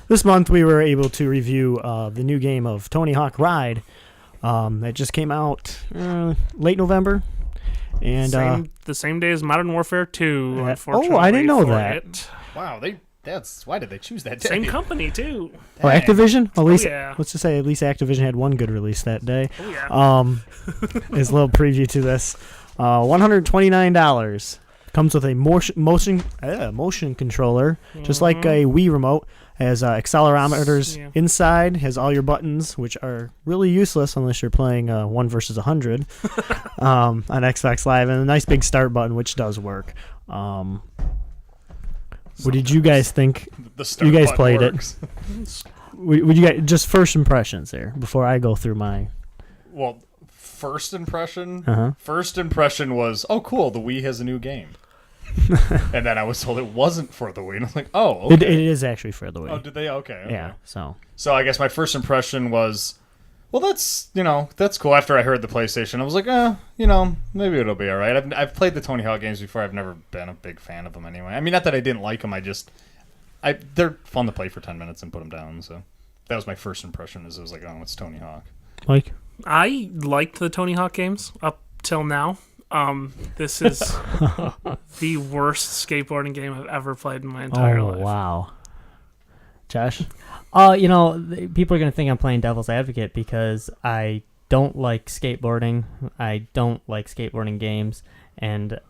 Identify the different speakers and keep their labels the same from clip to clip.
Speaker 1: this month we were able to review the new game of Tony Hawk Ride that just came out late November. And
Speaker 2: the same day as Modern Warfare 2, unfortunately.
Speaker 1: Oh, I didn't know that.
Speaker 3: Wow, why did they choose that day?
Speaker 2: Same company, too.
Speaker 1: Oh, Activision? At least,
Speaker 2: yeah.
Speaker 1: Let's just say at least Activision had one good release that day.
Speaker 2: Oh, yeah.
Speaker 1: Is a little preview to this. $129. Comes with a motion controller, just like a Wii remote. Has accelerometers inside. Has all your buttons, which are really useless unless you're playing 1 versus 100 on Xbox Live, and a nice big start button, which does work. What did you guys think? You guys played it. Would you guys just first impressions there before I go through my?
Speaker 3: Well, first impression. First impression was, oh, cool. The Wii has a new game. And then I was told it wasn't for the Wii, and I was like, oh, okay.
Speaker 1: It is actually for the Wii.
Speaker 3: Oh, did they? Okay.
Speaker 1: Yeah. So
Speaker 3: I guess my first impression was, well, that's cool. After I heard the PlayStation, I was like, maybe it'll be all right. I've played the Tony Hawk games before. I've never been a big fan of them anyway. I mean, not that I didn't like them. They're fun to play for 10 minutes and put them down. So that was my first impression. It was like, oh, it's Tony Hawk.
Speaker 1: Mike?
Speaker 2: I liked the Tony Hawk games up till now. This is the worst skateboarding game I've ever played in my entire life.
Speaker 1: Oh, wow. Josh?
Speaker 4: People are going to think I'm playing devil's advocate because I don't like skateboarding. I don't like skateboarding games. And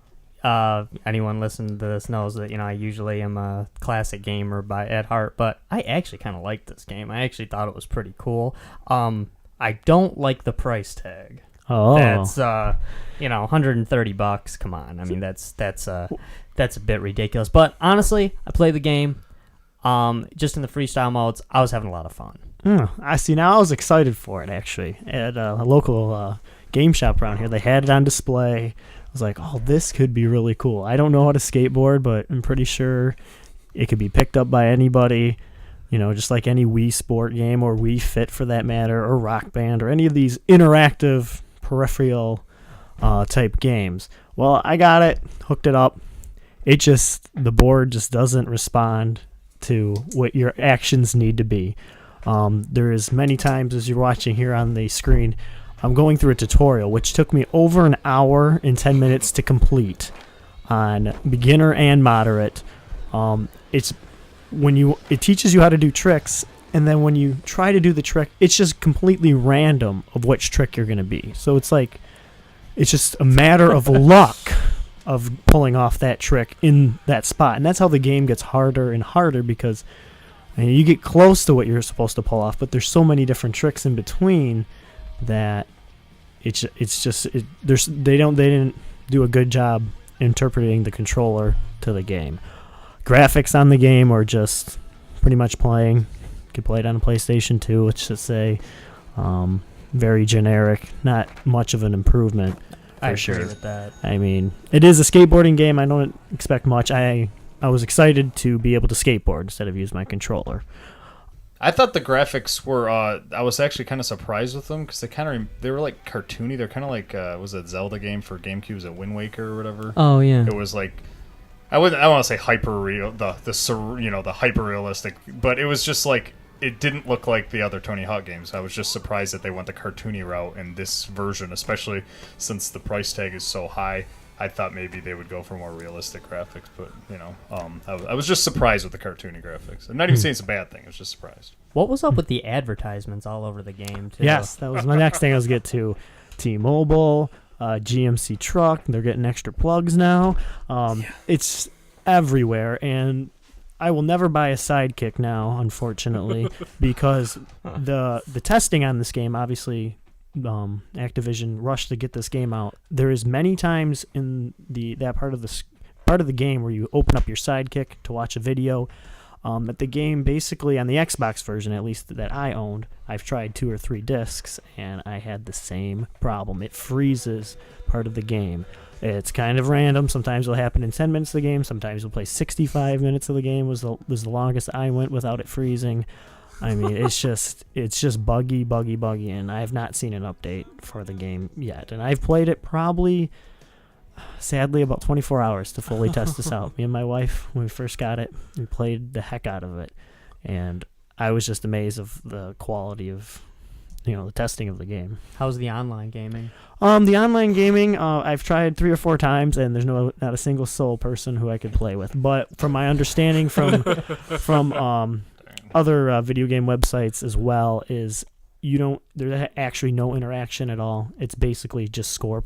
Speaker 4: anyone listening to this knows that, I usually am a classic gamer at heart. But I actually kind of liked this game. I actually thought it was pretty cool. I don't like the price tag.
Speaker 1: Oh,
Speaker 4: that's $130. Come on, I mean that's a bit ridiculous. But honestly, I played the game. Just in the freestyle modes, I was having a lot of fun.
Speaker 1: I see. Now I was excited for it actually at a local game shop around here. They had it on display. I was like, oh, this could be really cool. I don't know how to skateboard, but I'm pretty sure it could be picked up by anybody. Just like any Wii Sport game or Wii Fit for that matter, or Rock Band, or any of these interactive peripheral type games. Well, I got it, hooked it up. The board just doesn't respond to what your actions need to be. There is many times as you're watching here on the screen, I'm going through a tutorial, which took me over an hour and 10 minutes to complete on beginner and moderate. It teaches you how to do tricks, and then when you try to do the trick, it's just completely random of which trick you're going to be. So it's just a matter of luck of pulling off that trick in that spot. And that's how the game gets harder and harder because you get close to what you're supposed to pull off, but there's so many different tricks in between that they didn't do a good job interpreting the controller to the game. Graphics on the game are just pretty much playing. You can play it on a PlayStation 2, which is very generic, not much of an improvement.
Speaker 4: I agree with that.
Speaker 1: I mean, it is a skateboarding game. I don't expect much. I was excited to be able to skateboard instead of use my controller.
Speaker 3: I thought the graphics were. I was actually kind of surprised with them because they were like cartoony. They're kind of like was it Zelda game for GameCube? Was it Wind Waker or whatever?
Speaker 4: Oh yeah.
Speaker 3: It was like. I want to say hyper real, the hyper realistic, but it was just like it didn't look like the other Tony Hawk games. I was just surprised that they went the cartoony route in this version, especially since the price tag is so high. I thought maybe they would go for more realistic graphics, but I was just surprised with the cartoony graphics. I'm not even saying it's a bad thing. I was just surprised.
Speaker 4: What was up with the advertisements all over the game too?
Speaker 1: Yes, that was my next thing I was get to. T-Mobile. GMC truck, they're getting extra plugs now. It's everywhere, and I will never buy a Sidekick now, unfortunately, because the testing on this game, obviously, Activision rushed to get this game out. There is many times in that part of the game where you open up your Sidekick to watch a video. That the game basically, on the Xbox version at least that I owned, I've tried 2 or 3 discs, and I had the same problem. It freezes part of the game. It's kind of random. Sometimes it'll happen in 10 minutes of the game. Sometimes we'll play 65 minutes of the game was the longest I went without it freezing. I mean, it's just buggy, and I have not seen an update for the game yet. And I've played it probably, sadly, about 24 hours to fully test this out. Me and my wife, when we first got it, we played the heck out of it. And I was just amazed of the quality of, the testing of the game.
Speaker 4: How's the online gaming?
Speaker 1: The online gaming, I've tried 3 or 4 times, and there's not a single soul person who I could play with. But from my understanding from other video game websites as well, is there's actually no interaction at all. It's basically just score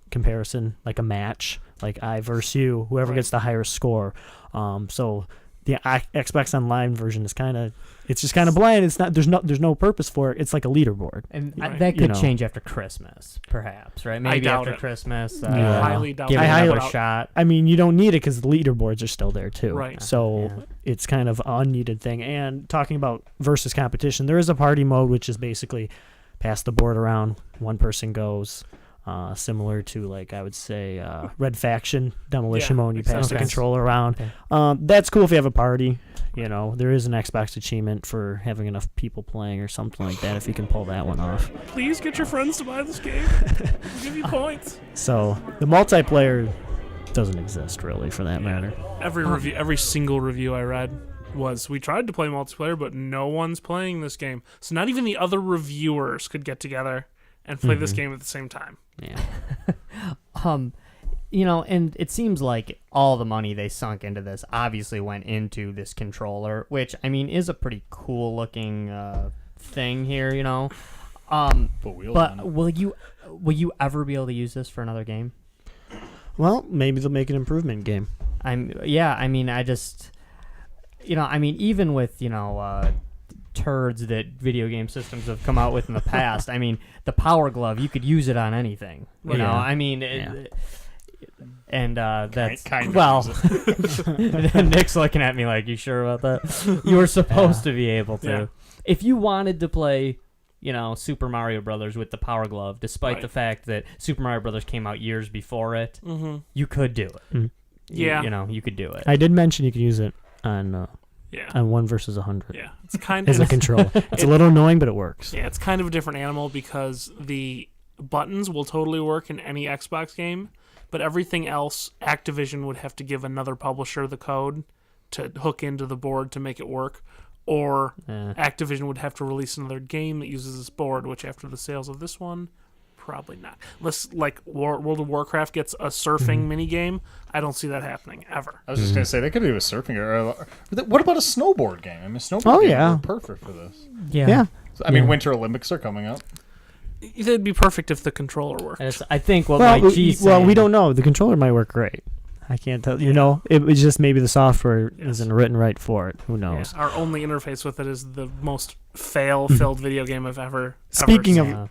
Speaker 1: comparison, like a match, like I versus you, whoever gets the higher score. So the Xbox Online version is it's just kind of bland. It's not. There's no purpose for it. It's like a leaderboard.
Speaker 4: And
Speaker 2: Right.
Speaker 4: that could change after Christmas, perhaps, right? Maybe
Speaker 2: doubt
Speaker 4: after
Speaker 2: it.
Speaker 4: Christmas.
Speaker 2: I highly doubt
Speaker 4: give
Speaker 2: it.
Speaker 4: it
Speaker 1: I
Speaker 4: another
Speaker 2: highly-
Speaker 4: shot.
Speaker 1: I mean, you don't need it because the leaderboards are still there too.
Speaker 2: Right.
Speaker 1: So
Speaker 4: Yeah.
Speaker 1: it's kind of an unneeded thing. And talking about versus competition, there is a party mode, which is basically pass the board around. One person goes. Similar to, like, I would say, Red Faction Demolition
Speaker 2: Yeah,
Speaker 1: Mode. You pass
Speaker 2: exactly.
Speaker 1: the controller around.
Speaker 4: Okay.
Speaker 1: That's cool if you have a party. There is an Xbox achievement for having enough people playing or something like that, if you can pull that one off.
Speaker 2: Please get your friends to buy this game. We'll give you points.
Speaker 1: So the multiplayer doesn't exist, really, for that matter.
Speaker 2: Every single review I read was, we tried to play multiplayer, but no one's playing this game. So not even the other reviewers could get together and play this game at the same time.
Speaker 1: Yeah.
Speaker 4: And it seems like all the money they sunk into this obviously went into this controller, which, I mean, is a pretty cool looking thing here,
Speaker 3: Put wheels on
Speaker 4: But
Speaker 3: it.
Speaker 4: will you ever be able to use this for another game?
Speaker 1: Well, maybe they'll make an improvement game.
Speaker 4: Even with, turds that video game systems have come out with in the past, I mean, the Power Glove, you could use it on anything. You know,
Speaker 1: Yeah.
Speaker 4: I mean,
Speaker 1: Yeah.
Speaker 4: and that's
Speaker 3: Kind of
Speaker 4: well.
Speaker 3: use
Speaker 4: Nick's looking at me like, "You sure about that?" You were supposed to be able to.
Speaker 2: Yeah.
Speaker 4: If you wanted to play, Super Mario Brothers with the Power Glove, despite
Speaker 2: Right.
Speaker 4: the fact that Super Mario Brothers came out years before it,
Speaker 2: Mm-hmm.
Speaker 4: you could do it.
Speaker 1: Mhm.
Speaker 2: Yeah.
Speaker 4: You could do it.
Speaker 1: I did mention you can use it on
Speaker 2: Yeah.
Speaker 1: 1 versus 100
Speaker 2: Yeah. It's kind
Speaker 1: as a
Speaker 2: of
Speaker 1: control. It's a little annoying, but it works.
Speaker 2: Yeah, it's kind of a different animal because the buttons will totally work in any Xbox game, but everything else, Activision would have to give another publisher the code to hook into the board to make it work, or
Speaker 1: Yeah.
Speaker 2: Activision would have to release another game that uses this board, which after the sales of this one, probably not. Unless, like, World of Warcraft gets a surfing mini game, I don't see that happening ever.
Speaker 3: I was just gonna say they could do a surfing. What about a snowboard game? I mean, snowboard
Speaker 1: Oh,
Speaker 3: games
Speaker 1: yeah.
Speaker 3: are perfect for this.
Speaker 1: Yeah.
Speaker 3: I mean,
Speaker 1: Yeah.
Speaker 3: Winter Olympics are coming up.
Speaker 2: It'd be perfect if the controller worked.
Speaker 4: I think what
Speaker 1: Well,
Speaker 4: Mike G's saying.
Speaker 1: we don't know. The controller might work great. I can't tell. It was just maybe the software isn't written right for it. Who knows?
Speaker 2: Our only interface with it is the most fail-filled video game I've ever
Speaker 1: Speaking
Speaker 2: seen.
Speaker 1: of